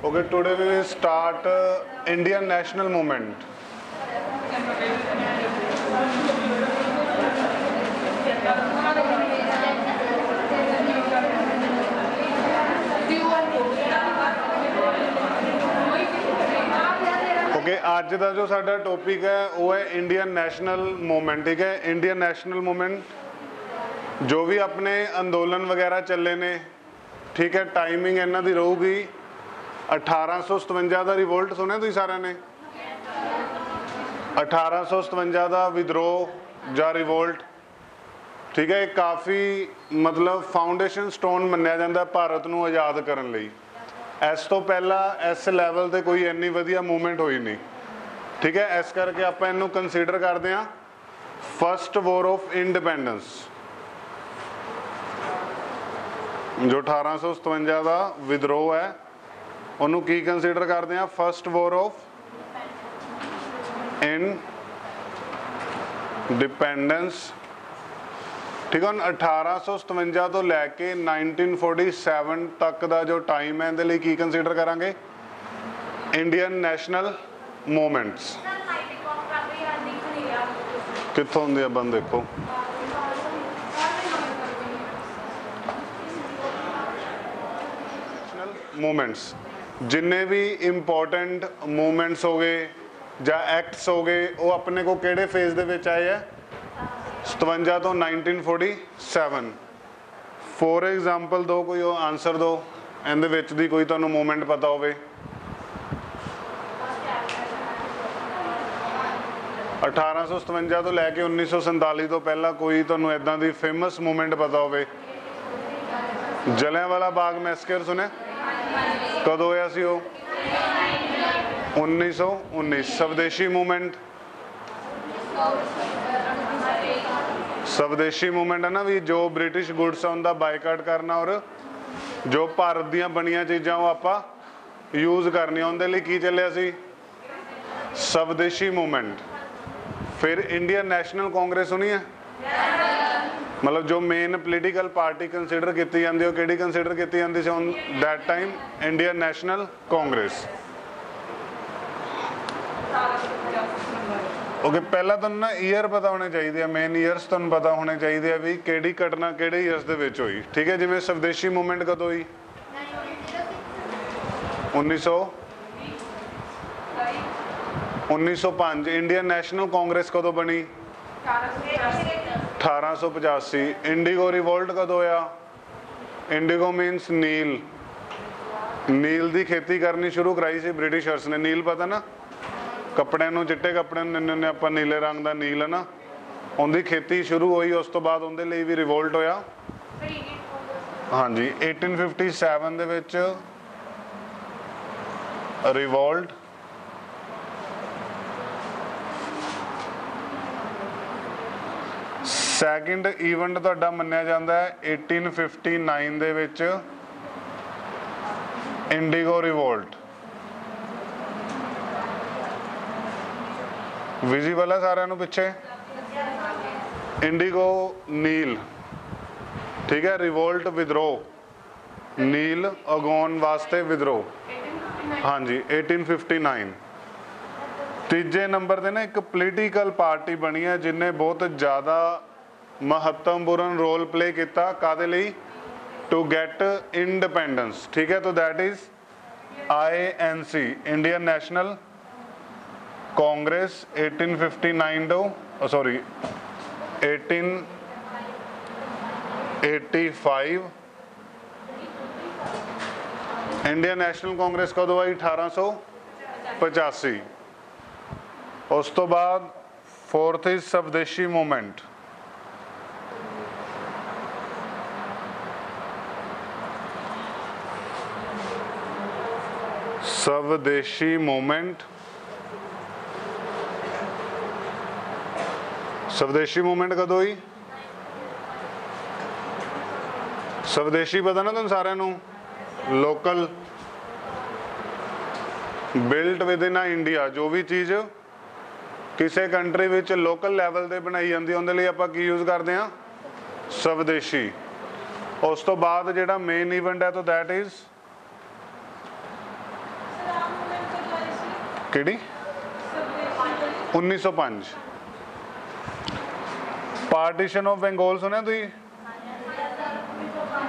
Okay, today we will start Indian national movement. Okay, आज का जो साडा टॉपिक है वो है इंडियन नेशनल मूवमेंट। ठीक है, इंडियन नेशनल मूवमेंट जो भी अपने अंदोलन वगैरह चले ने, ठीक है, टाइमिंग इन्हां दी रहूगी 1857 का रिवोल्ट सुने तुसीं सारिਆਂ ने, 1857 का विद्रोह या रिवोल्ट। ठीक है, काफ़ी मतलब फाउंडेशन स्टोन मन्निया जाता है भारत नूं आज़ाद करन लई। इस तो पहला इस लैवल ते कोई इन्नी वधिया मूवमेंट हुई नहीं। ठीक है, इस करके आपां इहनूं कंसीडर करते हैं फस्ट वॉर ऑफ इंडिपेंडेंस। जो 1857 का विद्रोह है उन्होंने की कंसीडर करते हैं फस्ट वॉर ऑफ इंडिपेंडेंस। ठीक है, 1857 तो लैके 1947 तक का जो टाइम है इहदे लई की कंसीडर करांगे इंडियन नेशनल मूवमेंट्स। कित्थों हुंदी आ बंद देखो, मूवमेंट्स जिन्ने भी इंपॉर्टेंट मूवमेंट्स हो गए या एक्ट्स हो गए वो अपने को किहड़े फेज दे विच आए है 57 तो 1947। फॉर एग्जाम्पल दो, कोई आंसर दो इहदे विच दी कोई तुहानूं मूवमेंट पता होवे। 1857 तो लैके 1947 तो पहला कोई तुहानूं इदां दी फेमस मूवमेंट पता होवे। जलियांवाला बाग मैसकर सुने कदों होया सी वो? 1919। स्वदेशी मूवमेंट, स्वदेशी मूवमेंट है ना भी, जो ब्रिटिश गुड्स उनका बायकाट करना और जो भारत दियां बनिया चीज़ां वो आपां यूज़ करनियां, उनके लिए की चलिया सी स्वदेशी मूवमेंट। फिर इंडियन नेशनल कांग्रेस सुनी है, मतलब जो मेन पोलीटिकल पार्टी कंसीडर की जाती है किहड़ी कंसीडर की जाती सी on that time? Indian National Congress. Okay, पहला तुहानूं ना ईयर पता होने चाहिए, मेन ईयर्स तुहानूं पता होने चाहिए भी किहड़ी घटना किहड़े ईयर्स दे विच होई। ठीक है, जिवें स्वदेशी मूवमेंट कदों हुई? 1905। इंडियन नेशनल कांग्रेस कदों बनी? 1885। इंडिगो रिवोल्ट कदों होया? इंडिगो मीनस नील, नील की खेती करनी शुरू कराई सी ब्रिटिशर्स ने। नील पता ना, कपड़े नूं चिट्टे कपड़े ने आपां नीले रंग का नील है ना, उनकी खेती शुरू हुई। उस तो बाद उनके लिए भी रिवोल्ट होया। हाँ जी, 1857 दे विच रिवोल्ट। सैकेंड ईवेंट तुहाडा मन्निया जाता है 1859 दे विच इंडिगो रिवोल्ट। विजिबल है सारिਆਂ ਨੂੰ पिछे? इंडिगो नील, ठीक है, रिवोल्ट विद्रोह, नील अगौन वास्ते विद्रोह। हाँ जी, 1859। तीजे नंबर पर ना एक पोलीटिकल पार्टी बनी है जिन्हें बहुत ज़्यादा महत्वपूर्ण रोल प्ले किया कादे लई? To get independence. ठीक है, तो that is INC, Indian National Congress. 1859 to 1885। Indian National Congress कदों आई? 1885। उस तो बाद fourth is swadeshi movement. Swadeshi movement, swadeshi movement कदों हुई? स्वदेशी पता ना तुम सारिਆਂ ਨੂੰ? Local, built within India. जो भी चीज़ किसी कंट्री विच लोकल लैवल पर बनाई जाती है उनके लिए आपां की यूज़ करते हैं? स्वदेशी। उस तो बाद जिहड़ा मेन ईवेंट है तो दैट इज़ ਕਿਹੜੀ 1905 ਪਾਰਟੀਸ਼ਨ ਆਫ ਬੰਗਾਲ ਸੁਣਿਆ ਤੁਸੀਂ?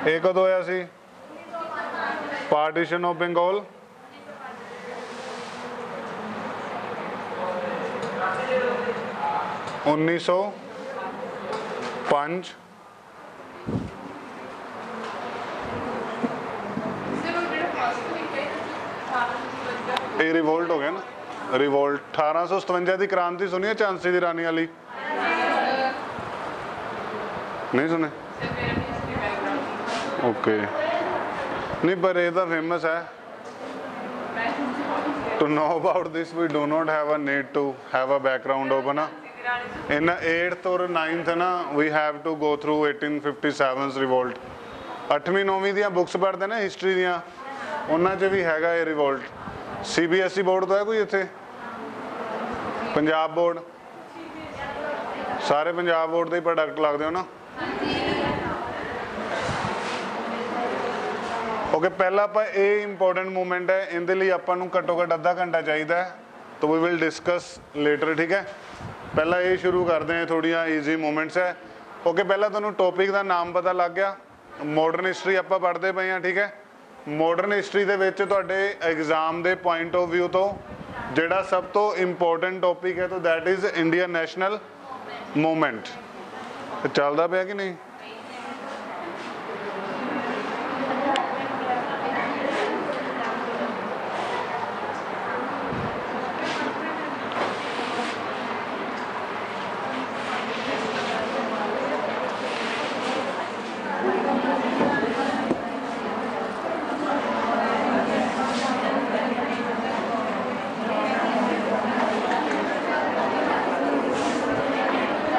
ਇਹ ਕਦੋਂ ਹੋਇਆ ਸੀ ਪਾਰਟੀਸ਼ਨ ਆਫ ਬੰਗਾਲ? उन्नीस सौ पाँच ये रिवोल्ट हो गया ना, रिवोल्ट 1857 की क्रांति सुनी है झांसी की रानी वाली? नहीं सुने? ओके नहीं पर ये तो फेमस है। To know about this we do not have a need to have a background open in 8th और 9th ना we have to go through 1857's revolt। 8वीं 9वीं ਦੀਆਂ ਬੁੱਕਸ ਪੜ੍ਹਦੇ ਨਾ ਹਿਸਟਰੀ ਦੀਆਂ, ਉਹਨਾਂ 'ਚ ਵੀ ਹੈਗਾ ਇਹ ਰਿਵੋਲਟ। CBSE ਬੋਰਡ ਤੋਂ ਹੈ ਕੋਈ ਇੱਥੇ? ਪੰਜਾਬ ਬੋਰਡ? ਸਾਰੇ ਪੰਜਾਬ ਬੋਰਡ ਦੇ ਹੀ ਪ੍ਰੋਡਕਟ ਲੱਗਦੇ ਹੋ ਨਾ? ओके पहला आप ये इंपॉर्टेंट मूवमेंट है, इनके लिए आपको घट्टो घट्ट अद्धा घंटा चाहिए, तो वी विल डिस्कस लेटर। ठीक है, पहला ये शुरू करते हैं, थोड़िया ईजी मूवमेंट्स है। ओके पहला तुहानू टॉपिक का नाम पता लग गया, मॉडर्न हिस्टरी आप पढ़ते पे हैं। ठीक है, मॉडर्न हिस्टरी दे विच तुहाडे एग्जाम के पॉइंट ऑफ व्यू तो जिहड़ा सब तो इंपॉर्टेंट टॉपिक है तो that is Indian national movement. चलता पाया कि नहीं?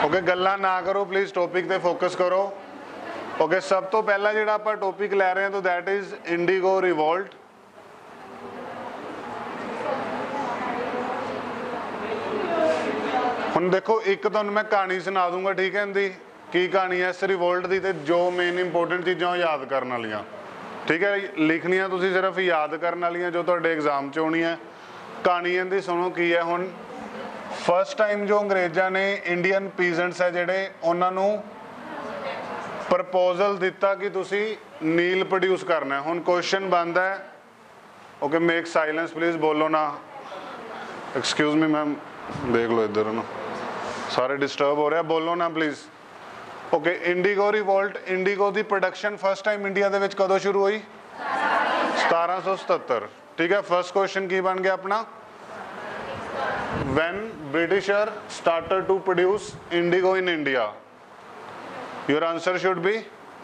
ओके गल्लां ना करो प्लीज़, टॉपिक पे फोकस करो। ओके सब तो पहला जो आप टॉपिक लै रहे हैं तो दैट इज़ इंडिगो रिवोल्ट। हुण देखो एक तो मैं कहानी सुना दूंगा, ठीक है, इनकी की कहानी है इस रिवोल्ट की, जो मेन इंपोर्टेंट चीज़ां याद करने वालियां। ठीक है, लिखनियां तुसीं सिर्फ याद करने वालियां जो तुहाडे एग्जाम च होनी है। कहानी इनकी सुनो की है। हुण फर्स्ट टाइम जो अंग्रेज़ों ने इंडियन पीजेंट्स है जिहड़े उन्होंने प्रपोजल दिता कि तुसी नील प्रोड्यूस करना है। हुण क्वेश्चन बनता है, ओके मेक साइलेंस प्लीज़, बोलो ना, एक्सक्यूज मी मैम, देख लो इधर ना, सारे डिस्टर्ब हो रहे हैं, बोलो ना please. Okay Indigo revolt, Indigo की प्रोडक्शन फर्स्ट टाइम इंडिया दे विच कदों शुरू हुई? 1777। ठीक है, फर्स्ट क्वेश्चन की बन गया अपना? When Britisher started to produce indigo in India? Your answer should be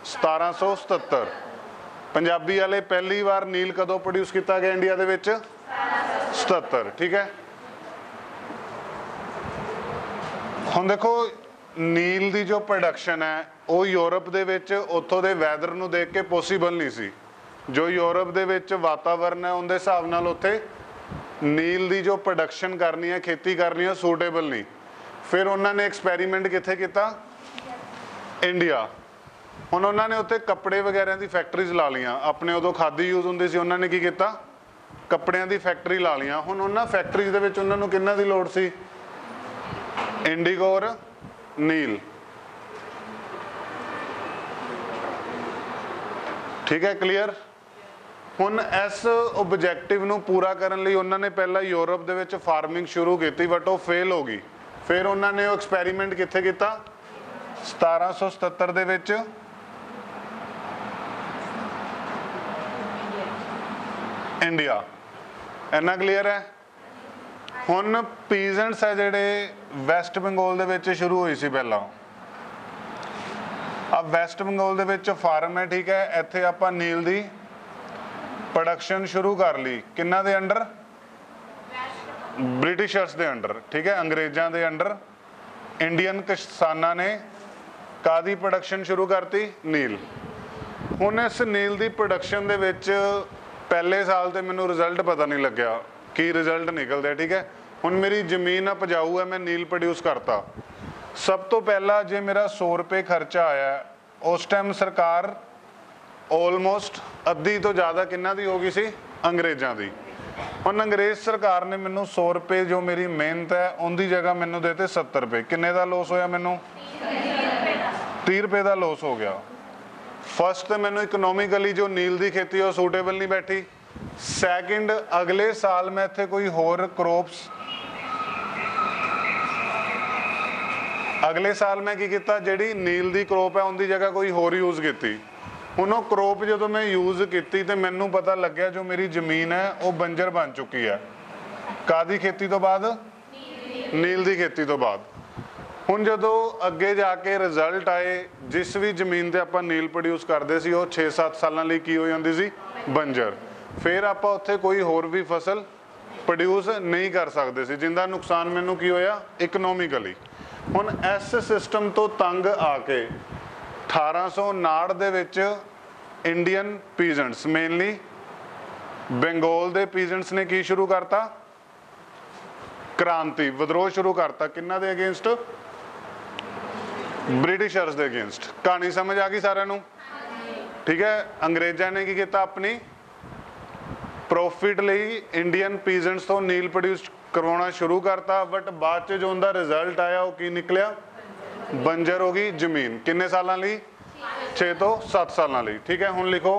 1777। Punjabi वाले पहली बार नील कदों प्रोड्यूस किया गया इंडिया दे विच? 77। ठीक है, हुण देखो नील की जो प्रोडक्शन है वो यूरोप दे विच उत्थों दे वैदर नूं देख के पॉसीबल नहीं सी। जो यूरोप दे विच वातावरण है उनके हिसाब नाल उत्थे नील की जो प्रोडक्शन करनी है, खेती करनी है, सूटेबल नहीं। फिर उन्होंने एक्सपैरीमेंट कित्थे किया? इंडिया। हुण उन्होंने उत्ते कपड़े वगैरह की फैक्ट्रीज ला लियां, अपने उदों खादी यूज होंदी सी, उन्होंने की किया? कपड़ियां की फैक्ट्री ला लियां। हुण उन्हां फैक्ट्रीज दे विच उन्हां नूं किन्हां दी लोड़ सी? इंडिगो और नील। ठीक है, क्लीयर। हुण इस ऑब्जेक्टिव नूं पूरा करने लई उन्होंने पहला यूरोप दे विच फार्मिंग शुरू की बट वो फेल हो गई। फिर उन्होंने वो एक्सपैरीमेंट कित्थे कीता? 1777 दे विच इंडिया। इन्ना क्लीयर है। हुण पीजेंट्स है जिहड़े वैस्ट बंगाल दे विच शुरू हुई सी पहला। अब वैस्ट बंगाल दे विच फार्म है, ठीक है, इत्थे आपां नील दी प्रोडक्शन शुरू कर ली। किन्ना दे अंडर? ब्रिटिशर्स दे अंडर। ठीक है, अंग्रेज़ों के अंडर इंडियन किसानां ने कादी प्रोडक्शन शुरू करती? नील। हुण इस नील की प्रोडक्शन दे विच पहले साल तो मैनूं रिजल्ट पता नहीं लग्या की रिजल्ट निकलदा। ठीक है, हुण मेरी जमीन उपजाऊ है, मैं नील प्रोड्यूस करता। सब तो पहला जे मेरा 100 रुपये खर्चा आया, उस टाइम सरकार ऑलमोस्ट अद्धी तो ज़्यादा किन्ना दी हो गई सी? अंग्रेज़ों की। ਹੁਣ ਅੰਗਰੇਜ਼ ਸਰਕਾਰ ਨੇ ਮੈਨੂੰ 100 रुपए जो मेरी मेहनत है उनकी जगह मैनू देते 70 रुपए। किन्ने का लॉस होया? मैनू 30 रुपए का लॉस हो गया। फर्स्ट तो मैनू इकोनॉमिकली जो नील की खेती है सूटेबल नहीं बैठी। सैकेंड, अगले साल मैं इत्थे कोई होर क्रॉप्स, अगले साल मैं की किया, जिहड़ी नील की क्रॉप है उनकी जगह कोई होर यूज़ की। हुण ओह क्रॉप जो मैं यूज़ की तो मैनू पता लग्या जो मेरी जमीन है वो बंजर बन चुकी है। कादी खेती तो बाद? नील की खेती तो बाद। हुण जदों अगे जाके रिजल्ट आए, जिस भी जमीन ते आपां नील प्रोड्यूस करते सी वो 6-7 सालां लई की हो जांदी सी? बंजर। फिर आपां उत्थे कोई होर भी फसल प्रोड्यूस नहीं कर सकते सी, जिंदा नुकसान मैनू की होया? इकनोमिकली। हुण इस सिस्टम तो तंग आके 1859 ਦੇ ਵਿੱਚ इंडियन पीजेंट्स, मेनली बंगाल के पीजेंट्स ने की शुरू करता? क्रांति, विद्रोह शुरू करता। किन्ना दे अगेंस्ट? ब्रिटिशर्स के अगेंस्ट। कहानी समझ आ गई सारिਆਂ ਨੂੰ? ठीक है। अंग्रेजा ने की किया? अपनी प्रॉफिट ਲਈ इंडियन पीजेंट्स तो नील प्रोड्यूस करवाना शुरू करता, बट बाद च जो उनका रिजल्ट आया वो की निकलिया? बंजर हो गई जमीन। किन्ने सालों लई? 6 तो 7 सालों लई। ठीक है। हुण लिखो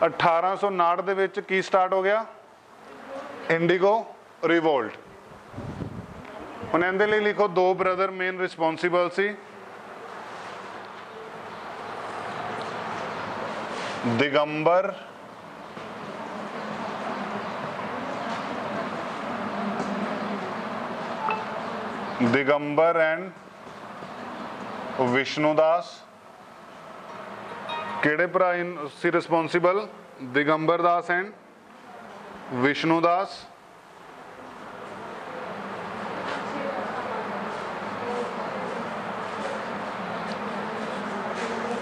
1859 दे विच की स्टार्ट हो गया? Indigo revolt. हुण इहदे लई लिखो 2 ब्रदर मेन रिस्पोंसिबल सी। दिगंबर एंड विष्णुदास। किहड़े भरा सी रिस्पोंसिबल? दिगंबर दास एंड विष्णुदास।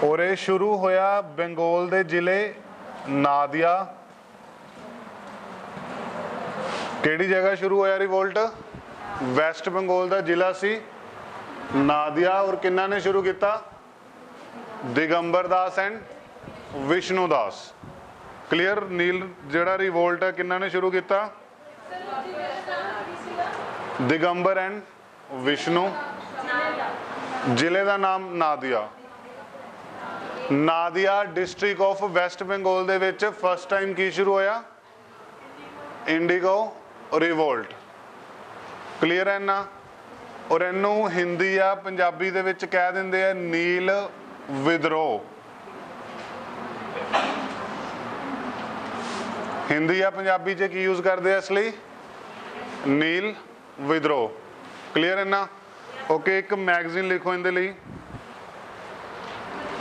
और ये शुरू होया बंगाल दे जिले नादिया। केड़ी जगह शुरू होया रिवोल्ट? वैस्ट बंगाल का जिला सी नादिया। और किन्ना ने शुरू किया? दिगंबर दास एंड विष्णुदास। क्लियर? नील जिहड़ा रिवोल्ट है किन्ना ने शुरू किया? दिगंबर एंड विष्णु। जिले का नाम Nadia. Nadia district of West Bengal दे विच फर्स्ट टाइम की शुरू होया? Indigo revolt. क्लीयर है ना? और इनू हिंदी या पंजाबी दे विच कह दिंदे आ नील विद्रोह। हिंदी या पंजाबी च की यूज करते हैं इसलिए? नील विद्रोह। क्लीयर है ना? ओके। एक मैगजीन लिखो इहदे लई।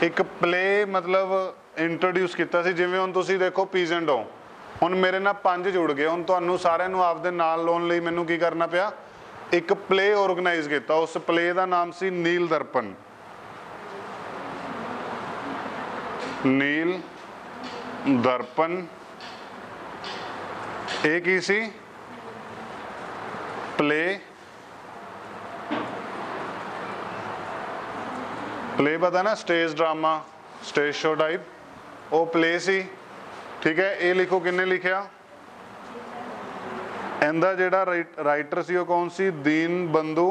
एक प्ले मतलब इंट्रोड्यूस किया सी। जिवें हुण तुसीं देखो पीजेंट हो, हुण मेरे नाल 5 जुड़ गए। हुण तुहानूं सारिਆਂ ਨੂੰ आपदे नाल लाउण लई मैनूं की करना पिया? एक प्ले ऑर्गेनाइज किया। उस प्ले का नाम सी नील दर्पण। नील दर्पण। एक ही सी प्ले। प्ले पता ना, stage drama, stage show type, वो प्ले सी। ठीक है। ये लिखो किन्ने लिखिया? इहदा जिहड़ा राइटर सी वो कौन सी? दीन बंधु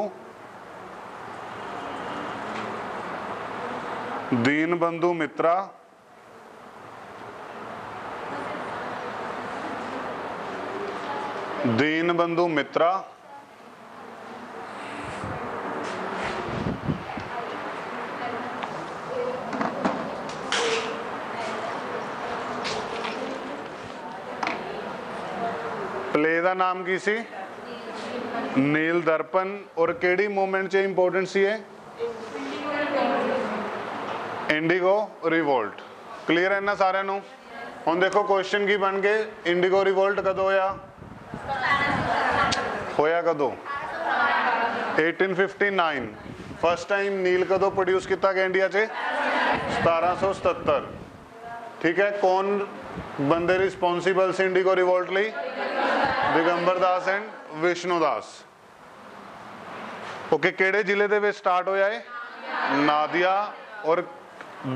मित्रा। दीन बंधु मित्रा। प्ले का नाम की सी? नील दर्पण। और केड़ी मूवमेंट च इंपोर्टेंट सी है? Indigo revolt. क्लीयर है ना सारिਆਂ ਨੂੰ? हुण देखो क्वेश्चन की बन गए? इंडिगो रिवोल्ट कदों होया कदों? 1859। फर्स्ट टाइम नील कदों प्रोड्यूस किया गया इंडिया च? 1777। ठीक है। कौन बंदे रिस्पोंसिबल से इंडिगो रिवोल्ट लई? दिगंबर दास एंड विष्णुदास। ओके। किहड़े जिले दे विच स्टार्ट होया है? नादिया। और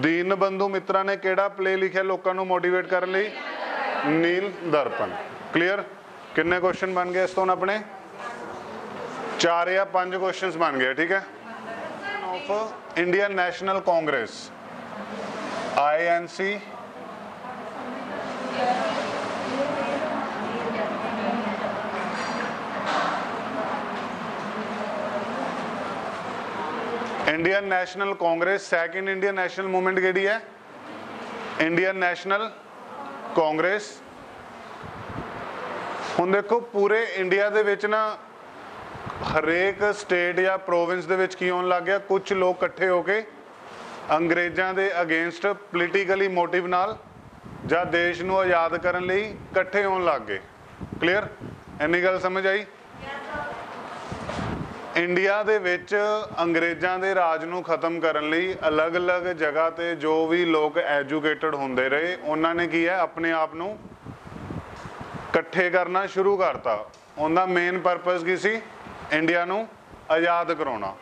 दीन बंधु मित्रा ने किहड़ा प्ले लिखिया लोकां नूं मोटिवेट करने लई? नील दर्पण। क्लीयर? कितने क्वेश्चन बन गए इस तो अपने 4 या 5 क्वेश्चंस बन गए, ठीक है। Of Indian National Congress INC Indian National Congress second Indian national movement केड़ी है इंडियन नेशनल कांग्रेस। हुण देखो पूरे इंडिया दे विच ना हरेक स्टेट या प्रोविंस दे विच की होण लग गया, कुछ लोग इकट्ठे होके अंग्रेज़ां दे अगेंस्ट पोलीटिकली मोटिव नाल ਜਾਂ देश ਨੂੰ आज़ाद करन लई इकट्ठे होण लग गए। क्लीयर, इन्नी गल समझ आई। इंडिया दे विच अंग्रेज़ां दे राज नूं खत्म करन लई अलग अलग जगह ते जो भी लोग एजुकेटेड हुंदे रहे उन्हां ने की है अपने आप नूं इकट्ठे करना शुरू करता। उनका मेन परपज़ की सी इंडिया नूं आज़ाद कराउणा।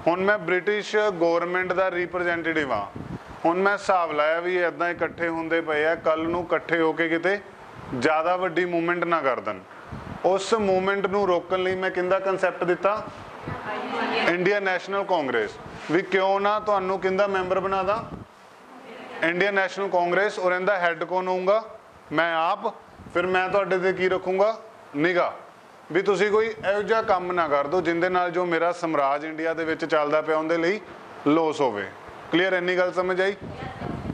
हुण मैं ब्रिटिश गौरमेंट का रिप्रजेंटेटिव हाँ, हुण मैं हिसाब लाया भी इदां इकट्ठे हुंदे पे आ, कल नूं इकट्ठे होके किते ज़्यादा वड्डी मूवमेंट ना कर देण। उस मूवमेंट नूं रोकण लई मैं किंदा कंसैप्ट दिता इंडियन नेशनल कांग्रेस। भी क्यों ना तुहानूं किंदा मैंबर बना दा इंडियन नेशनल कांग्रेस, और इहदा हैड कौन होऊगा मैं आप। फिर मैं तुहाडे ते की रखूँगा निगाह भी तुसीं कोई इहो जिहा काम ना कर दो जिंदे नाल जो मेरा समराज इंडिया दे विच चलदा पिया उहदे लई लॉस होवे। क्लीयर, इन्नी गल समझ आई।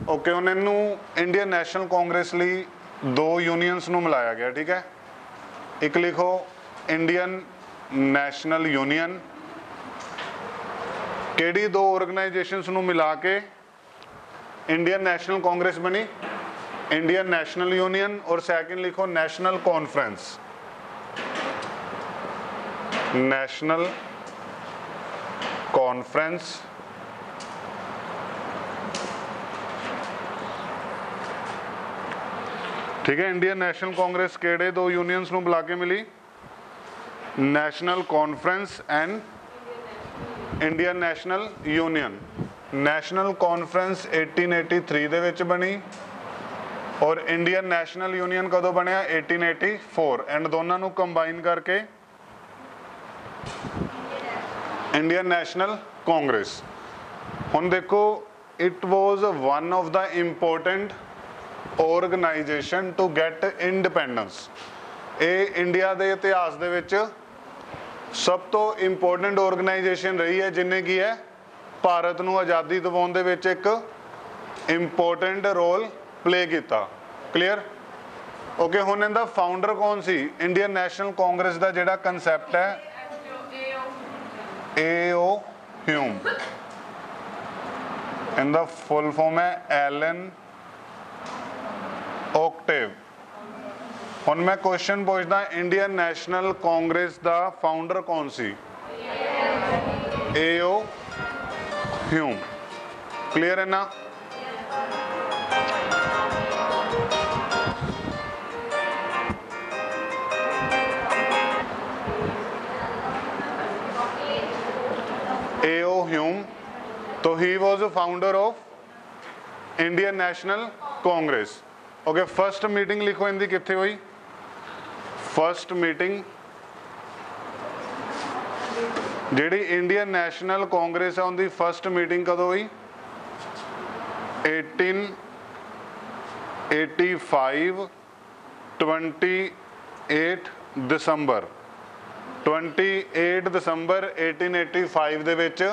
ओके, हुण इहनूं इंडियन नेशनल कांग्रेस लई 2 यूनीयनस नूं मिलाया गया, ठीक है। एक लिखो इंडियन नेशनल यूनियन, केड़ी 2 ऑर्गेनाइजेशनस नूं मिला के इंडियन नेशनल कांग्रेस बनी इंडियन नेशनल यूनियन। और सैकेंड लिखो नेशनल कॉन्फ्रेंस, नेशनल कॉन्फ्रेंस। ठीक है, इंडियन नेशनल कांग्रेस केड़े 2 यूनियंस नूं बुला के मिली National Conference and Indian National Union. National Conference 1883 दे विच बनी और इंडियन नेशनल यूनियन कदों बनया 1884 एंड दोनों नूं कंबाइन करके इंडियन नेशनल कांग्रेस। हुण देखो it was one of the important organisation to get independence. ये इंडिया के इतिहास दे विच सब तो इंपोर्टेंट ऑर्गेनाइजेशन रही है जिन्हें की है भारत नूं आज़ादी दिवाउण दे विच एक इंपोर्टेंट रोल प्ले किया। Clear, okay. हुण इहदा फाउंडर कौन सी इंडियन नेशनल कांग्रेस का जिहड़ा कंसैप्ट है A.O. ह्यूम। इनका फुल फॉर्म है एलन ऑक्टेव। हुण मैं क्वेश्चन पूछदा इंडियन नेशनल कांग्रेस का फाउंडर कौन सी A.O. ह्यूम। क्लीयर है ना। A.O. ह्यूम, तो he was founder of Indian National Congress. Okay, first meeting लिखो इनकी कित्थे हुई। फर्स्ट मीटिंग जिहड़ी इंडियन नेशनल कांग्रेस है उनकी फर्स्ट मीटिंग कदों हुई 1885 28 दिसंबर 28 दिसंबर 1885 दे विच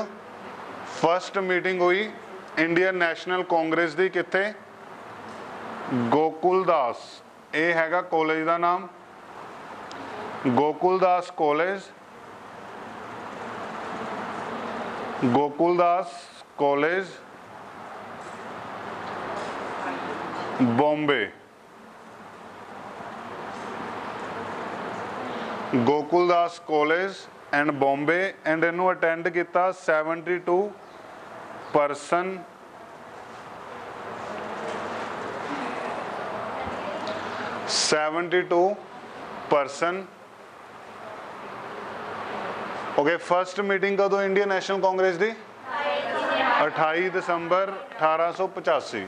फर्स्ट मीटिंग हुई इंडियन नेशनल कांग्रेस की। कित्थे गोकुलदास, ये हैगा कॉलेज का नाम Gokuldas college, Gokuldas college Bombay. Gokuldas college and Bombay and इनू अटेंड किया 72 person 72 person. Okay, first meeting कदों इंडियन नेशनल कांग्रेस की 28 दिसंबर 1885।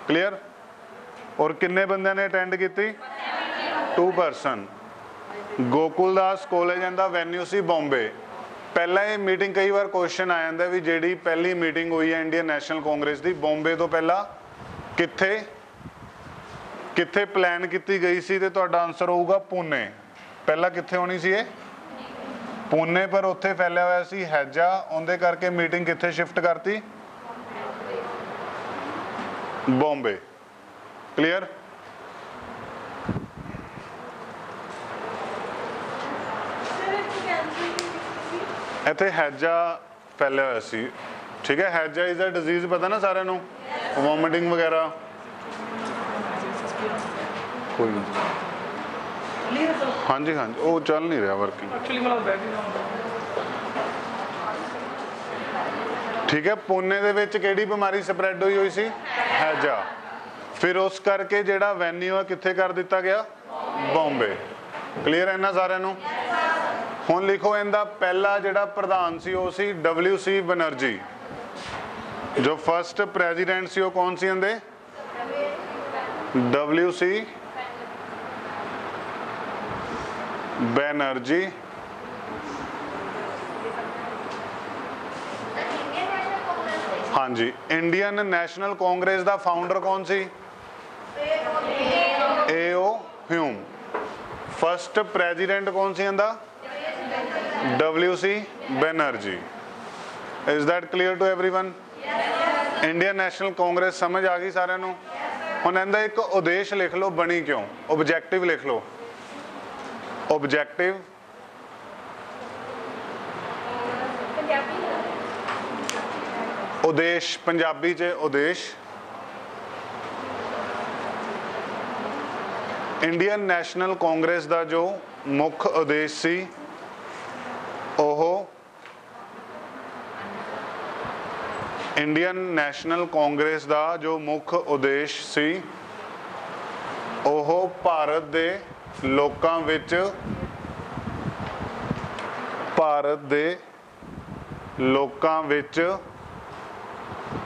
क्लीयर, और किन्ने बंदे ने अटेंड की 2 person. Gokuldas college and the venue सी बॉम्बे। पहला ये मीटिंग कई बार क्वेश्चन आ जाता भी जी पहली मीटिंग हुई है इंडियन नैशनल कांग्रेस की बॉम्बे तो पहला कित्थे कित्थे प्लान की गई सी ते तुहाडा आंसर होगा पुणे। पहला कित्थे होनी सी पुणे पर उत्थे फैलिया हुआ सी हैजा उनके करके मीटिंग कित्थे शिफ्ट करती बॉम्बे। क्लियर। इत्थे हैजा फैलिया हुआ सी। ठीक है, हैजा इज अ डिजीज पता ना सारे नूं, वॉमिटिंग वगैरह कोई नहीं। हाँ जी हाँ जी, वो चल नहीं रहा वर्किंग। ठीक है, पुणे दे विच किहड़ी बीमारी स्प्रैड हुई सी हैजा। फिर उस करके जिहड़ा वैन्यू है कित्थे कर दिता गया बॉम्बे। क्लीयर है ना सारे नूं। हुण लिखो इनका पहला जिहड़ा प्रधान सी वो सी WC बनर्जी। जो फर्स्ट प्रेजिडेंट सी वो कौन सी इनदे WC बनर्जी। हाँ जी, इंडियन नेशनल कांग्रेस का फाउंडर कौन सी AO ह्यूम। फर्स्ट प्रेजिडेंट कौन सी इनका WC Banerjee. Is that clear to everyone. Indian National Congress समझ आ गई सारे नूं। हुण इनदा एक उद्देश लिख लो, बनी क्यों, ऑब्जेक्टिव लिख लो। ऑब्जेक्टिव उद्देश पंजाबी च उद्देश। इंडियन नेशनल कांग्रेस का जो मुख्य उद्देश सी ओहो इंडियन नेशनल कांग्रेस का जो मुख्य उद्देश सी ओहो भारत दे लोकां विच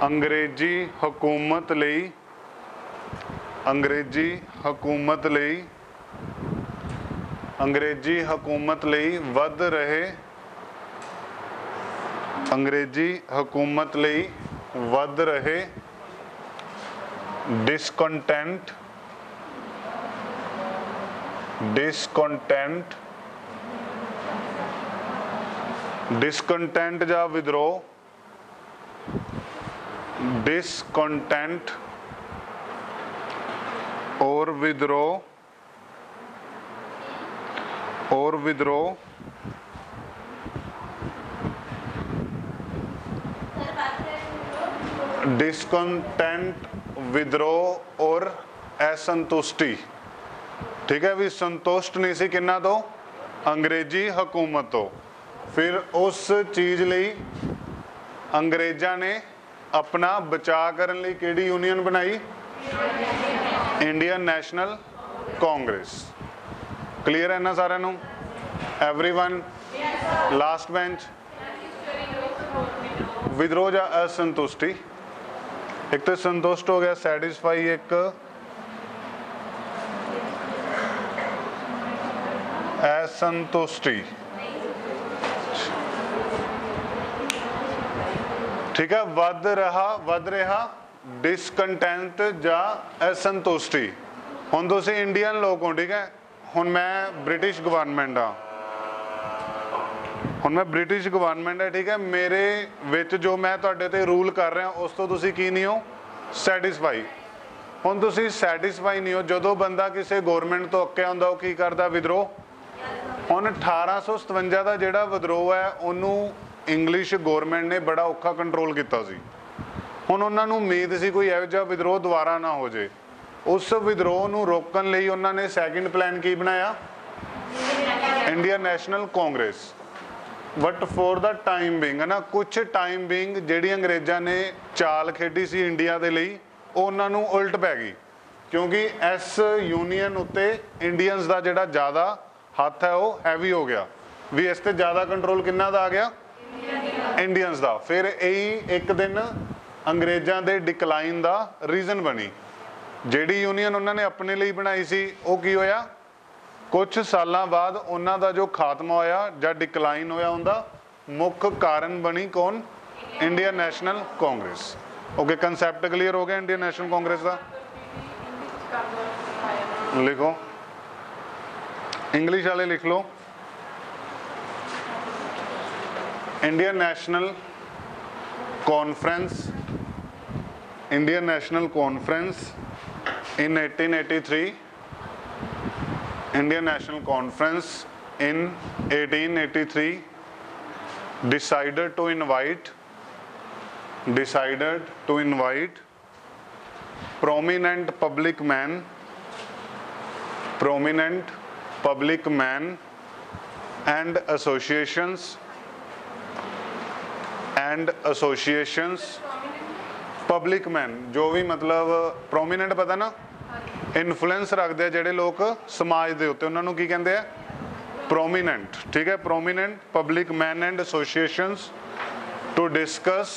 अंग्रेजी हुकूमत लई वध रहे डिसकंटेंट या विद्रोह और विद्रोह डिसकंटेंट विद्रोह और असंतुष्टि। ठीक है, भी संतुष्ट नहीं सी किन्ना तो अंग्रेजी हुकूमत तो। फिर उस चीज़ लई अंग्रेज़ां ने अपना बचाव करने लई किहड़ी यूनियन बनाई इंडियन नेशनल कांग्रेस। क्लीयर है ना सारे नूं एवरीवन। लास्ट बेंच विद्रोह या असंतुष्टि। एक तो संतुष्ट हो गया सैटिस्फाई, एक असंतुष्टि। ठीक है, वध रहा डिसकंटेंट या असंतुष्टि। हुण तुसीं इंडियन लोग हो, ठीक है। हुण मैं ब्रिटिश गवर्नमेंट हाँ, हुण मैं ब्रिटिश गवर्नमेंट है, ठीक है। मेरे विच जो मैं तुहाडे ते रूल कर रहा उस तो तुसीं की नहीं हो सैटिस्फाई। हुण तुसीं सैटिस्फाई नहीं हो। जदों बंदा किसी गवर्नमेंट तो अक्या हुंदा की करदा विद्रोह। हुण 1857 का जिहड़ा विद्रोह है उन्होंने इंग्लिश गवर्नमेंट ने बड़ा औखा कंट्रोल किया सी। हुण उन्हां नूं उम्मीद सी कोई इहो जिहा विद्रोह दोबारा ना हो जाए। उस विद्रोह नूं रोकण लई उन्होंने सैकेंड प्लान की बनाया Indian National Congress. But for the time being है ना, कुछ टाइम बिंग जिहड़ी अंग्रेज़ां ने चाल खेडी सी इंडिया दे लई वो उन्हां नूं उल्ट पै गई, क्योंकि इस यूनीयन उत्ते इंडियंस का जिहड़ा ज़्यादा हथ है वो हैवी हो गया। भी इस ते ज़्यादा कंट्रोल किन्ना दा आ गया इंडियंस का। फिर यही एक दिन अंग्रेज़ों के डिकलाइन का रीजन बनी। जिहड़ी यूनीयन उन्होंने अपने लिए बनाई सी वो की होया कुछ सालों बाद उन्हां दा जो खात्मा होया या डिकलाइन होया उनका मुख्य कारण बनी कौन? Indian National Congress. Okay, concept clear हो गया इंडियन नेशनल कांग्रेस का? लिखो, इंग्लिश वाले लिख लो। Indian National Conference, Indian National Conference in 1883, Indian National Conference in 1883 decided to invite prominent public men and associations public man जो भी मतलब प्रोमीनेंट पता ना इन्फ्लुएंस रखते हैं जोड़े लोग समाज के उत्ते उन्होंने की कहते हैं? प्रोमीनेंट। ठीक है, prominent public man and associations to discuss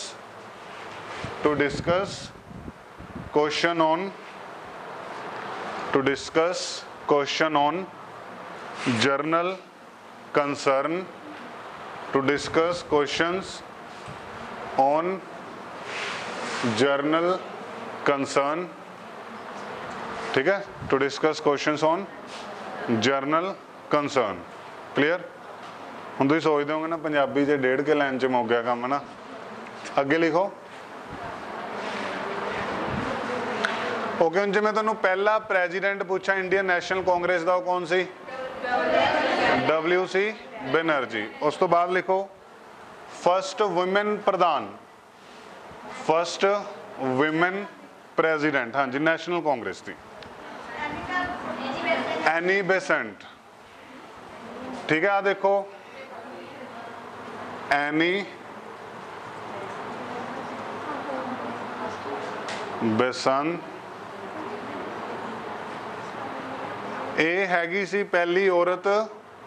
question on general concern, to discuss questions on general concern. ठीक है, to discuss questions on general concern. Clear? हुण तुसीं सोचदे होगे ना पंजाबी च 1.5 के लाइन च मुक गया काम ना। अगे लिखो। ओके, हुण जे मैं तुहानूं पहला प्रेजिडेंट पूछा इंडियन नेशनल कांग्रेस का, कौन सी? WC बनर्जी। उस तो बाद लिखो फर्स्ट वुमेन प्रधान, फर्स्ट विमेन प्रेजिडेंट, हाँ जी, नेशनल कांग्रेस की एनी बेसेंट। ठीक है, आ देखो एनी बेसेंट, ये हैगी सी पहली औरत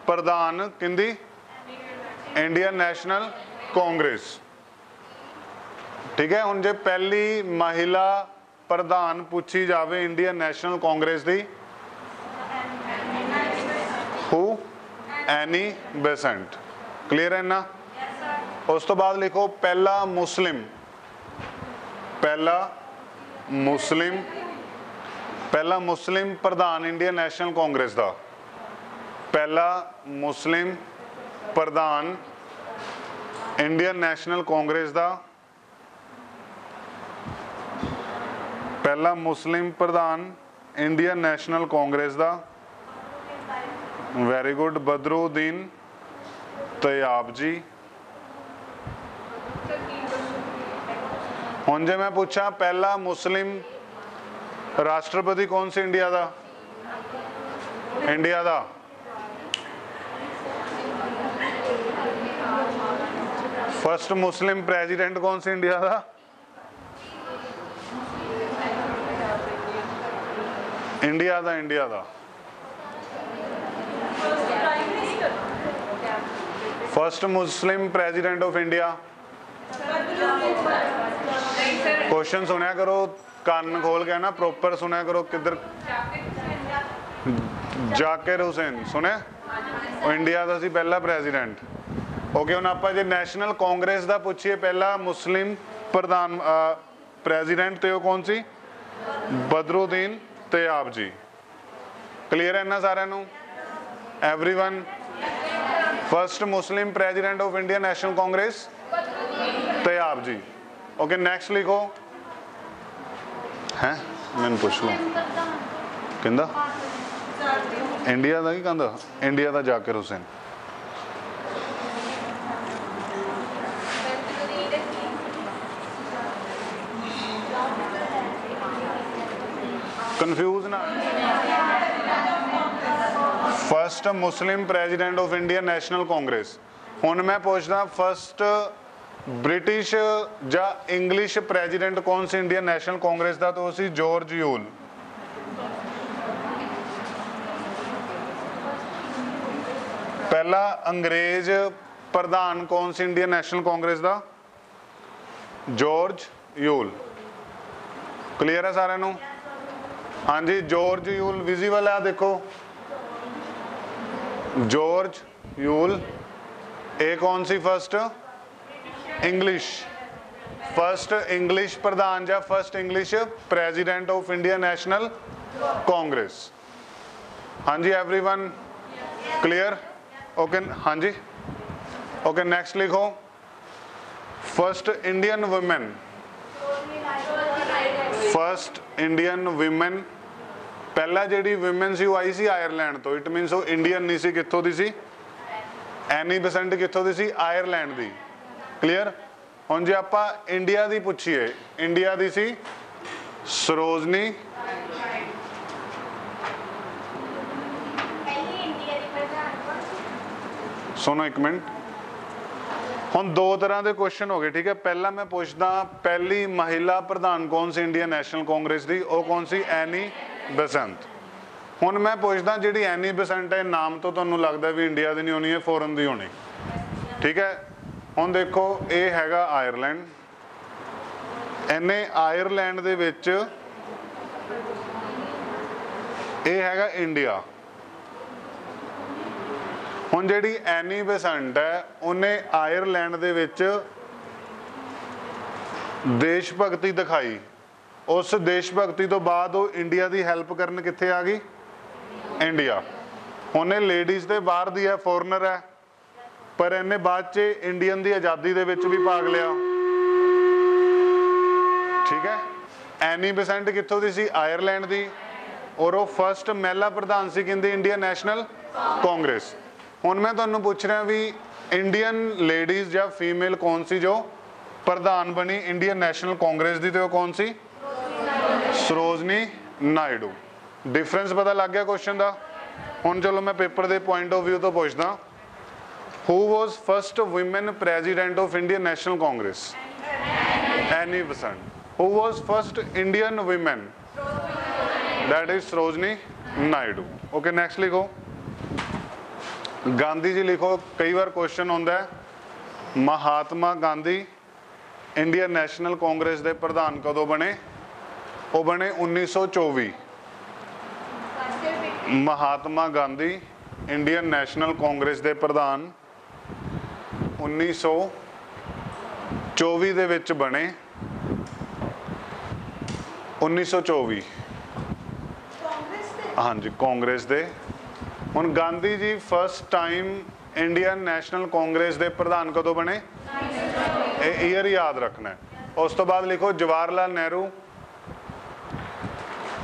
प्रधान किंदी? Indian National Congress. ठीक है, हुण जे पहली महिला प्रधान पूछी जाए इंडियन नेशनल कांग्रेस की, हु? Annie Besant. क्लियर है ना? उस तो बाद लिखो पहला मुस्लिम प्रधान इंडियन नेशनल कांग्रेस का, पहला मुस्लिम प्रधान इंडियन नेशनल कांग्रेस का, पहला मुस्लिम प्रधान इंडियन नेशनल कांग्रेस का, वेरी गुड, बदरुद्दीन तैयाब जी। हुण जे मैं पूछा पहला मुस्लिम राष्ट्रपति कौन सी इंडिया का? इंडिया का फर्स्ट मुस्लिम प्रेसिडेंट कौन सी इंडिया का? इंडिया का first Muslim president of India. Question सुनिया करो, कान खोल के ना प्रॉपर सुनिया करो। किधर? जाकिर हुसैन सुने, इंडिया का सी पहला प्रेसिडेंट। ओके, हुण आपां जे नैशनल कांग्रेस का पूछिए पहला मुस्लिम प्रधान प्रेसिडेंट तो कौन सी? बदरुद्दीन तैयाब जी। क्लियर है ना सारिਆਂ ਨੂੰ? Everyone, first Muslim president of Indian National Congress Tyab ji. Okay, next लिखो। है मैंने पूछ लो कहंदा इंडिया का की कहंदा? इंडिया का जाकिर हुसैन। कंफ्यूज ना। First Muslim president of Indian National Congress. हुण मैं पूछदा फर्स्ट ब्रिटिश या इंग्लिश प्रेसिडेंट कौन सी इंडियन नेशनल कांग्रेस का? तो सी जॉर्ज यूल। पहला अंग्रेज प्रधान कौन सी इंडियन नेशनल कांग्रेस का? George Yule. क्लियर है सारे नू? हाँ जी, जॉर्ज यूल विजिबल है, देखो जॉर्ज यूल। ए कौन सी फर्स्ट इंग्लिश, फर्स्ट इंग्लिश प्रधान या first English president of Indian National Congress. हाँ जी एवरीवन क्लियर? ओके हाँ जी ओके। नेक्स्ट लिखो first Indian women, first Indian women, पहला जी वुमेन सी आई सी आयरलैंड तो, इट मीनस वो इंडियन नहीं सी, कित्थों दी सी? एनी बेसेंट कित्थों दी सी? आयरलैंड दी। क्लियर? हुण जे आपां इंडिया दी पुछीए, इंडिया दी सी सरोजनी सुनो एक मिनट। हुण दो तरह के क्वेश्चन हो गए, ठीक है। पहला मैं पूछदा पहली महिला प्रधान कौन सी इंडियन नेशनल कांग्रेस दी? वो कौन सी? Annie Besant. हुण मैं पूछदा जिहड़ी एनी बेसेंट है नाम तो तुहानूं लगदा भी इंडिया दी नहीं होनी है, फॉरन दी होनी, ठीक है। हुण देखो ये हैगा आयरलैंड, इन्हें आयरलैंड दे विच ये हैगा इंडिया। हुण जिहड़ी एनी बेसेंट है उन्हें आयरलैंड दे विच देश भगती दिखाई, उस देश भगती तो बाद वो इंडिया की हैल्प करन कित्थे आ गई? इंडिया। उन्हें लेडीज़ दे बाहर दी है, फॉरनर है, पर इन्हें बाद च इंडियन की आज़ादी दे विच भी भाग लिया, ठीक है। एनी बेसेंट कित्थों दी सी? आयरलैंड दी, और वो फर्स्ट महिला प्रधान सी किंदी? Indian National Congress. हुण मैं तुहानूं पुछ रहा भी इंडियन लेडीज़ या फीमेल कौन सी जो प्रधान बनी इंडियन नेशनल कांग्रेस दी? तो कौन सी? सरोजनी नायडू। डिफरेंस पता लग गया क्वेश्चन का? हुण चलो मैं पेपर के पॉइंट ऑफ व्यू तो पूछदा, who was first women president of Indian National Congress? Annie Besant. Who was first Indian women? That is Sarojini Naidu. Okay next लिखो गांधी जी लिखो। कई बार क्वेश्चन होंदा है Mahatma Gandhi Indian National Congress के प्रधान कदों बने? वो बने 1924। Mahatma Gandhi Indian National Congress के प्रधान 1924 दे विच बने। 1924 हाँ जी कांग्रेस दे। हुण Gandhi ji first time Indian National Congress के प्रधान कदों बने? ईयर याद रखना है। उस तो बाद लिखो जवाहरलाल नेहरू।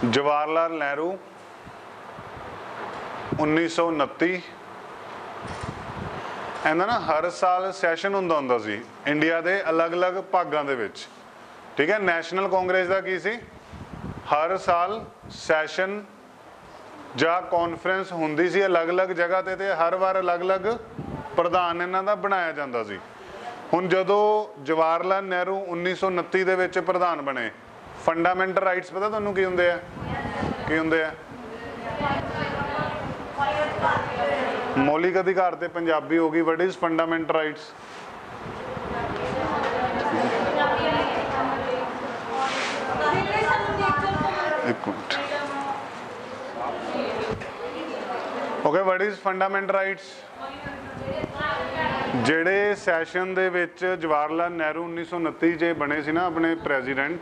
जवाहरलाल नेहरू 1929। इन्हां ना हर साल सैशन हुंदा सी इंडिया के अलग अलग भागों के विच, ठीक है। नैशनल कांग्रेस का की सी? हर साल सैशन ਜਾਂ कॉन्फ्रेंस ਹੁੰਦੀ ਸੀ अलग अलग जगह ਤੇ हर बार अलग अलग प्रधान इन्हां दा बनाया ਜਾਂਦਾ ਸੀ। ਹੁਣ ਜਦੋਂ जवाहर लाल नेहरू 1929 ਦੇ ਵਿੱਚ प्रधान बने, फंडामेंटल राइट्स पता ਤੁਹਾਨੂੰ ਕੀ ਹੁੰਦੇ ਆ? ਕੀ ਹੁੰਦੇ ਆ? मौलिक अधिकार ते पंजाबी होगी। What is fundamental rights? एक minute okay what is fundamental rights? ਜਿਹੜੇ ਸੈਸ਼ਨ ਦੇ ਵਿੱਚ ਜਵਾਹਰ ਲਾਲ ਨਹਿਰੂ 1929 'ਚ ਬਣੇ ਸੀ ਨਾ ਆਪਣੇ ਪ੍ਰੈਜ਼ੀਡੈਂਟ,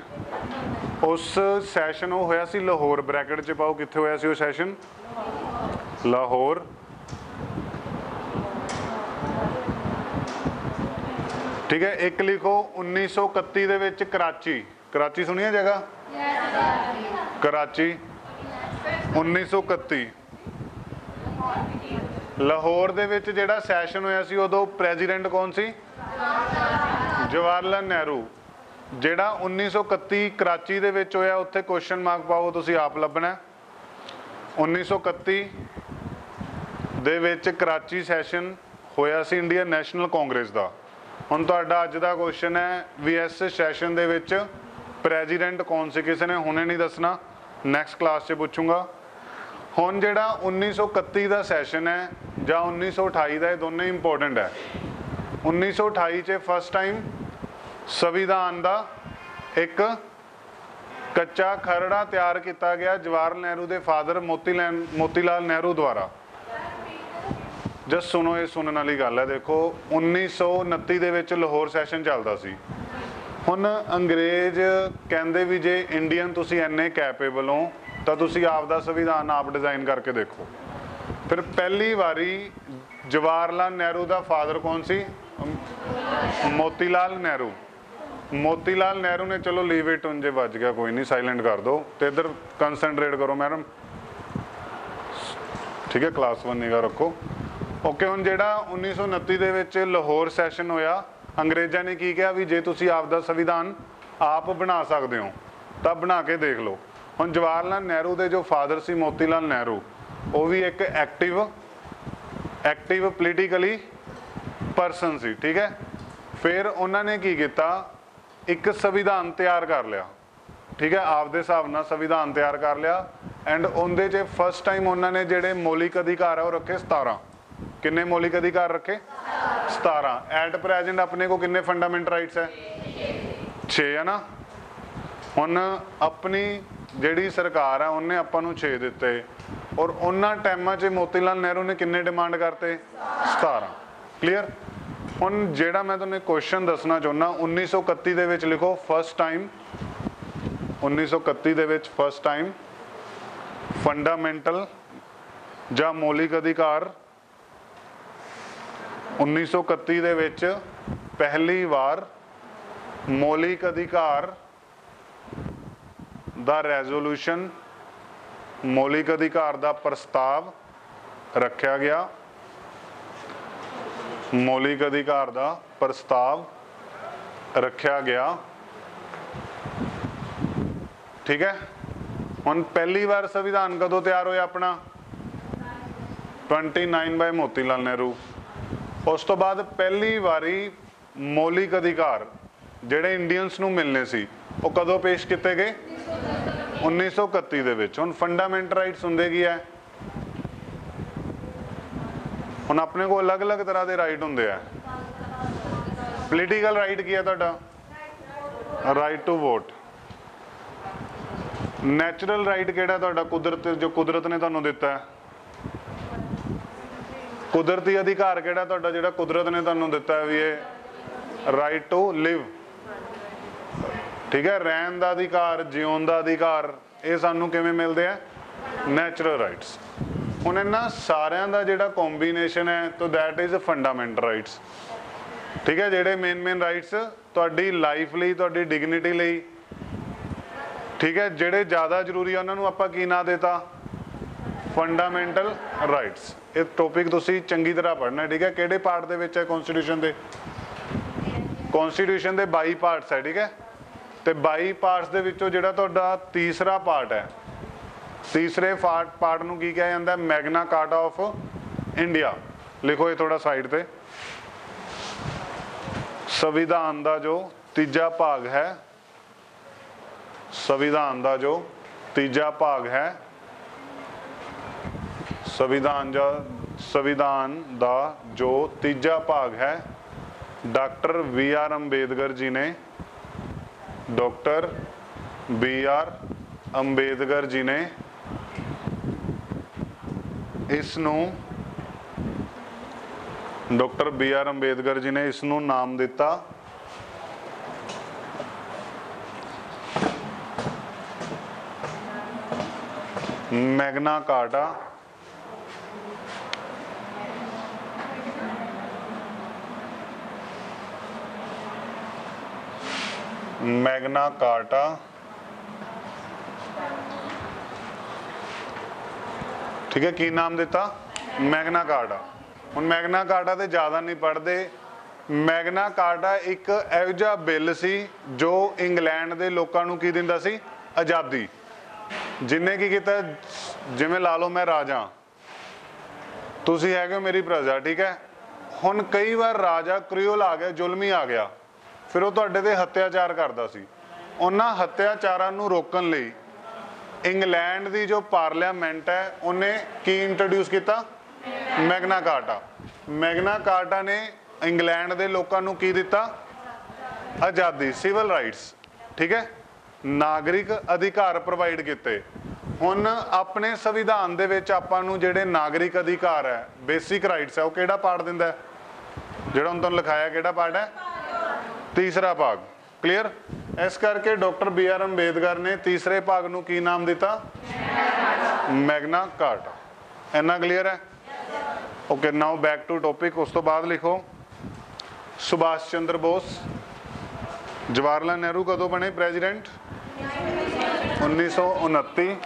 ਉਸ ਸੈਸ਼ਨ ਉਹ ਹੋਇਆ ਸੀ ਲਾਹੌਰ। ਬ੍ਰੈਕਟ 'ਚ ਪਾਓ ਕਿੱਥੇ ਹੋਇਆ ਸੀ ਉਹ ਸੈਸ਼ਨ? ਲਾਹੌਰ। ठीक है। एक लिखो 1931 ਦੇ ਵਿੱਚ कराची। कराची सुनिए जगह? कराची 1931। लाहौर ਦੇ ਵਿੱਚ ਜਿਹੜਾ ਸੈਸ਼ਨ ਹੋਇਆ ਸੀ ਉਦੋਂ ਪ੍ਰੈਜ਼ੀਡੈਂਟ ਕੌਣ ਸੀ? ਜਵਾਹਰ ਲਾਲ ਨਹਿਰੂ। ਜਿਹੜਾ 1931 कराची ਦੇ ਵਿੱਚ ਹੋਇਆ ਉੱਥੇ ਕੁਐਸਚਨ ਮਾਰਕ ਪਾਓ, ਤੁਸੀਂ ਆਪ ਲੱਭਣਾ। 1931 ਦੇ ਵਿੱਚ कराची ਸੈਸ਼ਨ ਹੋਇਆ ਸੀ ਇੰਡੀਅਨ ਨੈਸ਼ਨਲ ਕਾਂਗਰਸ ਦਾ। ਹੁਣ ਤੁਹਾਡਾ ਅੱਜ ਦਾ ਕੁਐਸਚਨ ਹੈ ਵੀ ਇਸ ਸੈਸ਼ਨ ਦੇ ਵਿੱਚ ਪ੍ਰੈਜ਼ੀਡੈਂਟ ਕੌਣ ਸੀ? ਕਿਸੇ ਨੇ ਹੁਣੇ ਨਹੀਂ ਦੱਸਣਾ, ਨੈਕਸਟ ਕਲਾਸ 'ਚ ਪੁੱਛੂੰਗਾ। ਹੁਣ ਜਿਹੜਾ 1931 ਦਾ ਸੈਸ਼ਨ ਹੈ ਜਾਂ 1928 ਦਾ, ਇਹ ਦੋਨੇ ਇੰਪੋਰਟੈਂਟ ਹੈ। 1928 'ਚ ਫਸਟ ਟਾਈਮ ਸੰਵਿਧਾਨ ਦਾ ਇੱਕ ਕੱਚਾ ਖਰੜਾ ਤਿਆਰ ਕੀਤਾ ਗਿਆ ਜਵਾਹਰ ਨਹਿਰੂ ਦੇ ਫਾਦਰ ਮੋਤੀ ਲਾਲ ਨਹਿਰੂ ਦੁਆਰਾ। जस्ट सुनो, ये सुनने वाली गल है। देखो 1929 ਦੇ ਵਿੱਚ ਲਾਹੌਰ ਸੈਸ਼ਨ ਚੱਲਦਾ ਸੀ। ਹੁਣ ਅੰਗਰੇਜ਼ ਕਹਿੰਦੇ ਵੀ ਜੇ ਇੰਡੀਅਨ ਤੁਸੀਂ ਇੰਨੇ ਕੈਪੇਬਲ ਹੋ ਤਾਂ ਤੁਸੀਂ ਆਪ ਦਾ ਸੰਵਿਧਾਨ ਆਪ ਡਿਜ਼ਾਈਨ ਕਰਕੇ ਦੇਖੋ। ਫਿਰ ਪਹਿਲੀ ਵਾਰੀ ਜਵਾਹਰ ਲਾਲ ਨਹਿਰੂ ਦਾ ਫਾਦਰ ਕੌਣ ਸੀ? ਮੋਤੀਲਾਲ ਨਹਿਰੂ। ਮੋਤੀਲਾਲ ਨਹਿਰੂ ਨੇ, ਚਲੋ ਲੀਵ ਇਟ, ਉਂਝੇ ਵੱਜ ਗਿਆ ਕੋਈ ਨਹੀਂ, ਸਾइलेंट कर दो ਤੇ ਇੱਧਰ ਕੰਸਨਟਰੇਟ ਕਰੋ ਮੈਡਮ, ठीक है, क्लास 1 निगाह रखो। ओके, हुण जिहड़ा 1929 ਦੇ ਵਿੱਚ ਲਾਹੌਰ ਸੈਸ਼ਨ ਹੋਇਆ, अंग्रेज़ों ने की कहा भी जे तुसीं आप दा संविधान आप बना सकते हो तो बना के देख लो। हुण जवाहर लाल नेहरू के जो फादर सी मोतीलाल नेहरू, वो भी एक एक्टिव पोलीटिकली परसन सी, ठीक है। फिर उन्होंने की किया, एक संविधान तैयार कर लिया, ठीक है, आपदे हिसाब नाल संविधान तैयार कर लिया। एंड उहदे च फस्ट टाइम उन्होंने जिहड़े मौलिक अधिकार है वो रखे 17। किन्ने मौलिक अधिकार रखे? 17। एट प्रेजेंट अपने को किन्ने फंडामेंटल राइट्स है? 6 है ना। हुण अपनी जिहड़ी सरकार है उन्हें आपां नूं 6 दिते, और उन्हां टाइमां च मोतीलाल नेहरू ने किन्ने डिमांड करते? 17। क्लीयर। हुण जिहड़ा मैं तुहानूं क्वेश्चन दसना चाहुंदा, 1931 दे विच लिखो फस्ट टाइम, 1931 दे विच फस्ट टाइम फंडामेंटल जां मौलिक अधिकार, 1931 दे विच पहली बार मौलिक अधिकार दा रेजोल्यूशन, मौलिक अधिकार दा प्रस्ताव रखा गया, मौलिक अधिकार दा प्रस्ताव रखा गया, ठीक है। हुण पहली बार संविधान कदों तैयार होया अपना? 29 बाय मोतीलाल नेहरू। उस तो बाद पहली बारी मौलिक अधिकार जिहड़े इंडियंस नूं मिलने सी वो कदों पेश किए गए? 1931 दे विच। हुण फंडामेंटल राइट्स हुंदे की है? हुण अपने को अलग अलग तरह के राइट हुंदे आ। पोलीटिकल राइट की है तुहाडा? Right to vote. Natural right किहड़ा तुहाडा? कुदरत, जो कुदरत ने तुहानूं दिता है। कुदरती अधिकार किहड़ा तुहाडा, जिहड़ा कुदरत ने तुहानूं दिता है भी ये राइट टू लिव, ठीक है। रहन दा अधिकार, जिउण दा अधिकार, ये सानूं किवें मिलदे आ? Natural rights. हुण इन्हां सारिआं दा जिहड़ा कॉम्बीनेशन है तो दैट इज़ फंडामेंटल राइट्स, ठीक है। जिहड़े मेन राइट्स तुहाडी लाइफ लई, तुहाडी डिगनिटी लई, ठीक है, जिहड़े ज़्यादा जरूरी है उन्होंने आपां की ना देता? Fundamental rights. ये टॉपिक तुसीं चंगी तरह पढ़ना है, ठीक है। किहड़े पार्ट दे विच है कॉन्स्टिट्यूशन दे? कॉन्स्टिट्यूशन दे 22 पार्ट्स है, ठीक है। तो 22 पार्ट्स दे विचों जिहड़ा तुहाडा तीसरा पार्ट है, तीसरे पार्ट नूं की कहा जांदा? Magna carta of India. लिखो ये थोड़ा साइड ते। संविधान दा जो तीजा भाग है, संविधान दा जो तीजा भाग है, संविधान दा जो तीजा भाग है, डॉक्टर BR अंबेडकर जी ने, डॉक्टर BR अंबेडकर जी ने इसनूं, डॉक्टर BR अंबेडकर जी ने इसनूं नाम दिता मैग्ना कार्टा। मैग्ना कार्टा ठीक है, की नाम दिता? Magna carta. हुण मैग्ना कार्टा तो ज़्यादा नहीं पढ़ते। मैग्ना कार्टा एक इहो जिहा बिल सी जो इंग्लैंड के लोगों नूं की दिंदा सी? आज़ादी। जिन्हें की किया, जिवें ला लो मैं राजा, तुसीं हैगे हो मेरी प्रजा, ठीक है। हुण कई बार राजा क्रूअल आ गया, जुल्मी आ गया, फिर वो तुहाडे ते हत्याचार करदा सी। उन्हां हत्याचारां नूं रोकण लई इंग्लैंड की जो पार्लियामेंट है उन्हें की इंट्रोड्यूस किया? Magna carta. मैग्ना कार्टा ने इंग्लैंड के लोगों नूं की दिता? आज़ादी, सिविल राइट्स, ठीक है, नागरिक अधिकार प्रोवाइड किए। ਹੁਣ ਆਪਣੇ ਸੰਵਿਧਾਨ ਦੇ ਵਿੱਚ ਆਪਾਂ ਨੂੰ ਜਿਹੜੇ ਨਾਗਰਿਕ ਅਧਿਕਾਰ ਹੈ, ਬੇਸਿਕ ਰਾਈਟਸ ਹੈ, ਉਹ ਕਿਹੜਾ ਪਾਰਟ ਦਿੰਦਾ ਹੈ? ਜਿਹੜਾ ਹੁਣ ਤੁਹਾਨੂੰ ਲਿਖਾਇਆ ਕਿਹੜਾ ਪਾਰਟ ਹੈ? ਤੀਸਰਾ ਭਾਗ। ਕਲੀਅਰ? ਇਸ ਕਰਕੇ ਡਾਕਟਰ BR ਅੰਬੇਦਕਰ ਨੇ ਤੀਸਰੇ ਭਾਗ ਨੂੰ ਕੀ ਨਾਮ ਦਿੱਤਾ? Magna Carta. ਇੰਨਾ ਕਲੀਅਰ ਹੈ? Okay, now back to topic. ਉਸ ਤੋਂ ਬਾਅਦ ਲਿਖੋ ਸੁਭਾਸ਼ ਚੰਦਰ ਬੋਸ। ਜਵਾਹਰ ਲਾਲ ਨਹਿਰੂ ਕਦੋਂ ਬਣੇ ਪ੍ਰੈਜ਼ੀਡੈਂਟ? 1929।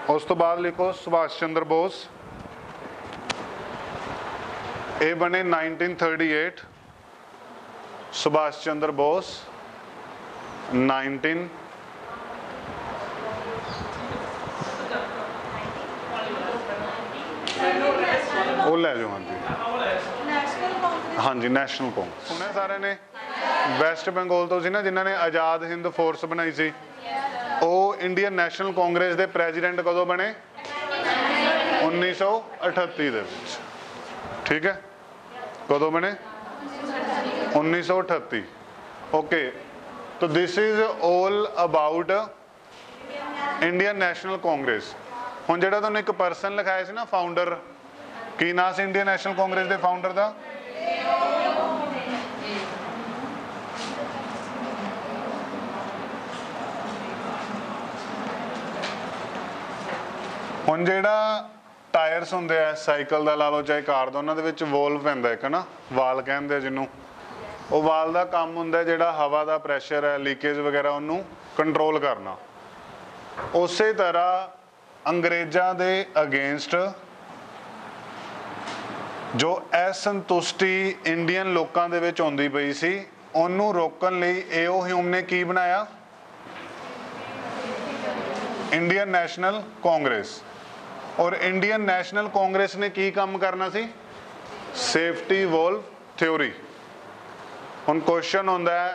ਉਸ ਤੋਂ ਬਾਅਦ ਲਿਖੋ ਸੁਭਾਸ਼ ਚੰਦਰ ਬੋਸ, ਇਹ ਬਣੇ 1938। ਸੁਭਾਸ਼ ਚੰਦਰ ਬੋਸ 19 ਉਹ ਲੈ ਜਾਓ। ਹਾਂਜੀ ਨੈਸ਼ਨਲ ਕਾਂਗਰਸ ਸੁਣਿਆ ਸਾਰਿਆਂ ਨੇ? ਵੈਸਟ ਬੰਗਾਲ ਤੋਂ ਸੀ ਨਾ ਜਿਨ੍ਹਾਂ ਨੇ ਆਜ਼ਾਦ ਹਿੰਦ ਫੋਰਸ ਬਣਾਈ ਸੀ। ਉਹ ਇੰਡੀਅਨ ਨੈਸ਼ਨਲ ਕਾਂਗਰਸ ਦੇ ਪ੍ਰੈਜ਼ੀਡੈਂਟ ਕਦੋਂ ਬਣੇ? 1938 ਦੇ ਵਿੱਚ। ਠੀਕ ਹੈ, ਕਦੋਂ ਬਣੇ? 1938। ਓਕੇ, तो this is all about Indian National Congress. हुण जिहड़ा तुहानूं एक परसन लिखाया सी ना फाउंडर, की नाम से इंडियन नैशनल कांग्रेस के फाउंडर का? हुण जिहड़ा टायरस हुंदे आ साइकिल दा ला लो चाहे कार दा, उन्हां दे विच वोल्व पैंदा एक ना, वाल कहंदे जिन्नूं। वो वाल का काम हुंदा जिहड़ा हवा का प्रैशर है, लीकेज वगैरह उन्नूं कंट्रोल करना। उस तरह अंग्रेज़ां दे अगेंस्ट जो असंतुष्टि इंडियन लोगों दे विच आउंदी पई सी, उन्नूं रोकण लई A.O. ह्यूम ने की बनाया? Indian National Congress. और इंडियन नैशनल कांग्रेस ने की काम करना सी? Safety valve theory. हुण क्वेश्चन होंदा है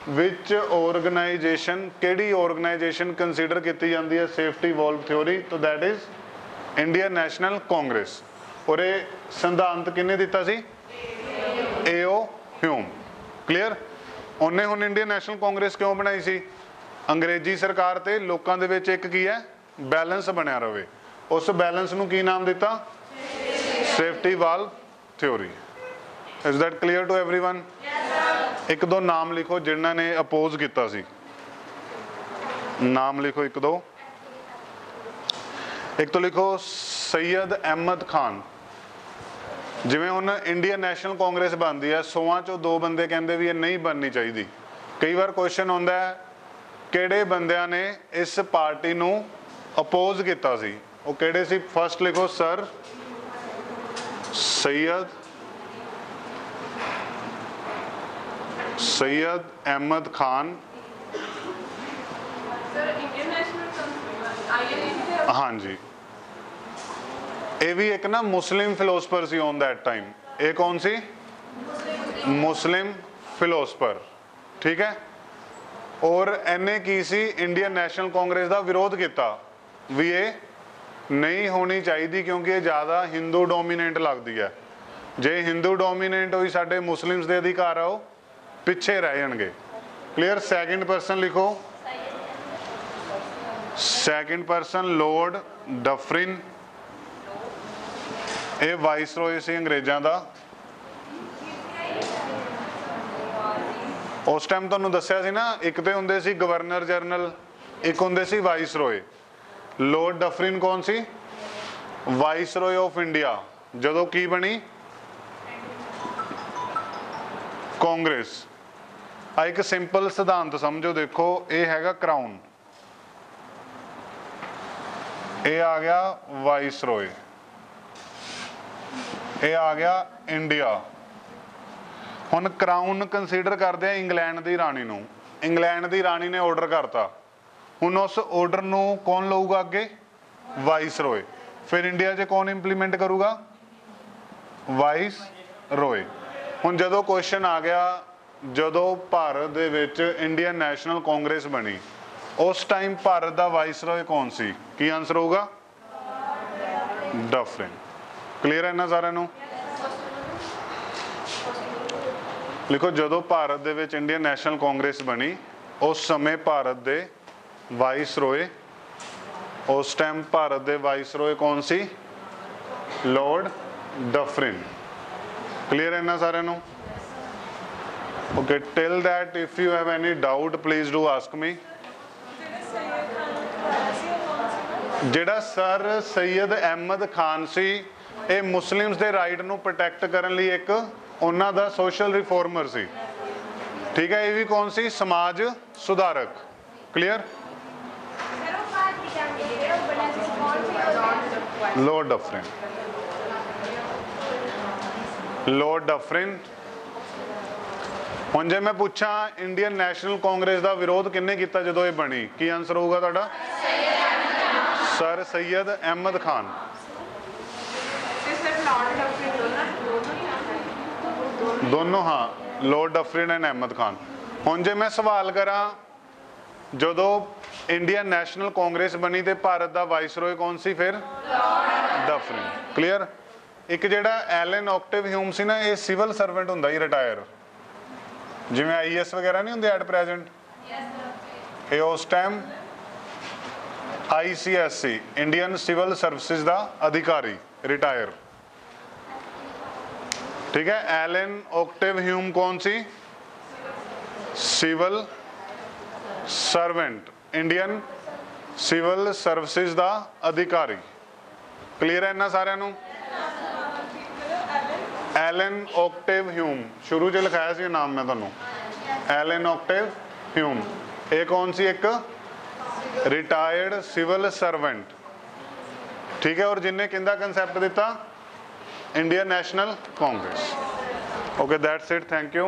विच ऑर्गेनाइजेशन, केड़ी ऑर्गेनाइजेशन कंसीडर की जाती है सेफ्टी वॉल्व थ्योरी? तो that is Indian National Congress. और ये सिद्धांत किन्ने दिता सी? A.O. ह्यूम। क्लीयर? उन्हें हुण इंडियन नैशनल कांग्रेस क्यों बनाई सी? अंग्रेजी सरकार ते लोकां दे विच एक की है बैलेंस बनिया रहे। उस बैलेंस नूं की नाम दिता? Safety valve theory. Is that clear to everyone? एक दो नाम लिखो जिन्हां ने अपोज किया सी। नाम लिखो एक दो। एक तो लिखो सैयद अहमद खान। जिवें हुण इंडियन नैशनल कांग्रेस बनती है, 100 चों 2 बंदे कहते भी ये नहीं बननी चाहिए। कई बार क्वेश्चन आता है किहड़े बंदियां ने इस पार्टी नूं अपोज किया सी, वो किहड़े सी? फर्स्ट लिखो सर सैयद अहमद खान। हाँ जी, ये भी एक ना मुस्लिम फिलोसफर सी ऑन दैट टाइम। ये कौन सी? मुस्लिम फिलोसफर। ठीक है। और इन्हें की सी इंडियन नैशनल कांग्रेस का विरोध किया भी ये नहीं होनी चाहिए क्योंकि ये ज़्यादा हिंदू डोमीनेट लगती है। जे हिंदू डोमीनेट हुई साडे मुस्लिम्स के अधिकार आओ पिछे रह जाएंगे। क्लीयर? सैकेंड पर्सन लिखो, सैकेंड पर्सन लॉर्ड डफरिन। ये वाइसरॉय सी अंग्रेज़ों का। उस टाइम तुहानूं दस्सिया सी ना, एक तो हुंदे सी गवर्नर जनरल, एक हुंदे सी वाइसरॉय। लॉर्ड डफरिन कौन सी? Viceroy of India. जदों की बनी कांग्रेस। आ एक सिंपल सिद्धांत समझो, देखो ये हैगा क्राउन, ये आ गया वाइसरॉय, ये आ गया इंडिया। हुण क्राउन कंसीडर करते हैं इंग्लैंड की राणी नूं। इंग्लैंड की राणी ने ऑर्डर करता, हुण उस ऑर्डर नूं कौन लऊगा अगे? वाइसरॉय। फिर इंडिया 'च कौन इंप्लीमेंट करूगा? वाइसरॉय। हुण जदों क्वेश्चन आ गया जदों भारत दे विच इंडियन नैशनल कांग्रेस बनी, उस टाइम भारत का वाइसरॉय कौन सी? की आंसर होगा? डफरिन। क्लीयर है ना सारिਆਂ ਨੂੰ? लिखो जदों भारत दे विच इंडियन नैशनल कांग्रेस बनी उस समय भारत दे वाइसरॉय उस टाइम भारत के वाइसरॉय कौन सी? Lord Dufferin. क्लियर है ना सारे नू? Okay, till that if you have any doubt please do ask me. ਜਿਹੜਾ सर सैयद अहमद खान सी, ਇਹ ਮੁਸਲਿਮਸ ਦੇ ਰਾਈਟ ਨੂੰ ਪ੍ਰੋਟੈਕਟ ਕਰਨ ਲਈ ਇੱਕ ਉਹਨਾਂ ਦਾ ਸੋਸ਼ਲ ਰਿਫਾਰਮਰ ਸੀ। ਠੀਕ ਹੈ, ਇਹ ਵੀ ਕੌਣ ਸੀ? ਸਮਾਜ ਸੁਧਾਰਕ। ਕਲੀਅਰ? ਲॉर्ड डफरिन। Lord Dufferin. ਹੁਣ ਜੇ मैं पूछा इंडियन नैशनल कांग्रेस का विरोध किन्ने किया जो ये बनी, की आंसर होगा ਤੁਹਾਡਾ? सर सैयद अहमद खान। दोनों, हाँ, Lord Dufferin and Ahmad Khan. हुण जे मैं सवाल करा जदों इंडियन नैशनल कांग्रेस बनी तो भारत का वाइसरॉय कौन सी? फिर डफरिन। क्लीयर? एक जिहड़ा एलन ऑक्टेव ह्यूम सी ना, ये सिविल सर्वेंट हुंदा ही रिटायर, जिवें IAS वगैरह नहीं हुंदे एट प्रेजेंट, ये उस time ICSC Indian civil services का अधिकारी रिटायर। ठीक है, एलन ऑक्टेव ह्यूम कौन सी? Civil servant, Indian civil services का अधिकारी। क्लीयर है ना सारिਆਂ ਨੂੰ? एलन ऑक्टेव ह्यूम, शुरू च लिखाया सी नाम मैं तुहानू, एलन ऑक्टेव ह्यूम। ये कौन सी? एक रिटायर्ड सिविल सर्वेंट। ठीक है, और जिन्हें किंदा कंसैप्ट दिता? Indian National Congress. Okay, that's it, thank you.